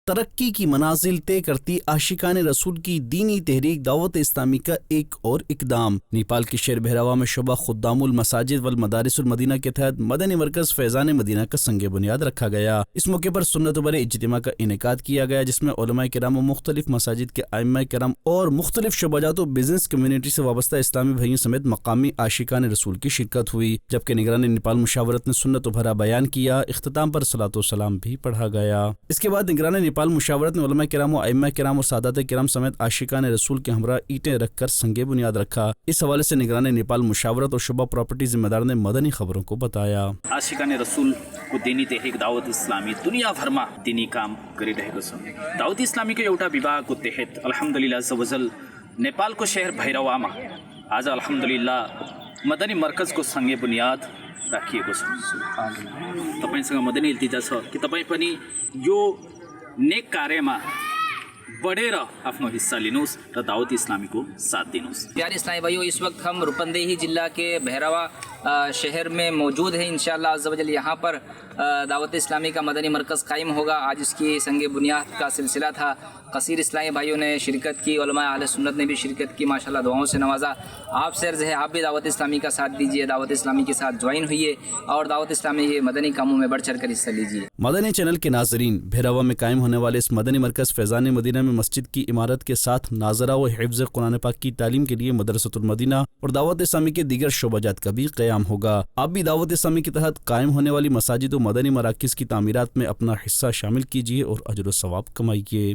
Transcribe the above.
ترقی کی منازل طے کرتی عاشقان رسول کی دینی تحریک دعوت اسلامی کا ایک اور اقدام۔ نیپال کے شہر بھیراوا میں شعبہ خدام المساجد والمدارس المدینہ کے تحت مدنی مرکز فیضان مدینہ کا سنگ بنیاد رکھا گیا۔ اس موقع پر سنت بر اجتماع کا انعقاد کیا گیا، جس میں علماء کرام و مختلف مساجد کے ائمہ کرام اور مختلف شعبات و بزنس کمیونٹی سے وابستہ اسلامی بھائیوں سمیت مقامی عاشقان رسول کی شرکت ہوئی، جبکہ نگران نیپال مشاورت نے سنت بھرا بیان کیا۔ اختتام پر صلاۃ و سلام بھی پڑھا گیا۔ اس کے بعد نگران نیپال مشاورت نے علماء کرام و ائمہ کرام اور سادات کرام سمیت عاشقان رسول کے ہمراہ اینٹیں رکھ کر سنگ بنیاد رکھا۔ اس حوالے سے نگران نیپال مشاورت اور شعبہ پراپرٹی ذمہ دار نے مدنی خبروں کو بتایا۔ عاشقان رسول को दिनी तहरीक दावत इस्लामी दुनियाभरमा दिनी काम गरिरहेको छ। दावत इस्लामीको एउटा विभागको तहत अल्हम्दुलिल्लाह अज़्ज़वजल नेपालको शहर भैरवामा आज अल्हम्दुलिल्लाह मदनी मर्कजको सँगै बुनियाद राखिएको छ। तपाईसँग मदनी इल्तिजा छ कि तपाईँ पनि यो नेक कार्यमा बढेर आफ्नो हिस्सा लिनुहोस् र दावत इस्लामी को साथ दिनुहोस्। प्यारे इस्लामी भाइयों, इस वक्त हम रूपंदेही जिला के भैरवा शहर में मौजूद हैं। इंशाअल्लाह अज़्ज़ वजल यहाँ पर दावत इस्लामी का मदनी मरकज़ कायम होगा। आज इसकी संग बुनियाद का सिलसिला था। कसीर इस्लामी भाइयों ने शिरकत की, उलमा अहले सुन्नत ने भी शिरकत की, माशाल्लाह दुआओं से नवाजा। आप से अर्ज़ है आप भी दावत इस्लामी का साथ दीजिए, दावत इस्लामी के साथ ज्वाइन होइए और दावत इस्लामी के मदनी कामों में बढ़ चढ़ कर हिस्सा लीजिए। मदनी चैनल के नाजरीन, भैरवा में कायम होने वाले इस मदनी मरकज़ फैज़ान मदीना में मस्जिद की इमारत के साथ नाजरा व हिफ्ज़ कुरान पाक की तालीम के लिए मदरसतुल मदीना और दावत इस्लामी के दीगर शोबाजात का भी क़याम होगा। आप भी दावत इस्लामी के तहत कायम होने वाली मसाजिद व मदनी मराकिज़ की तामीरात में अपना हिस्सा शामिल कीजिए और अजर व सवाब कमाइए।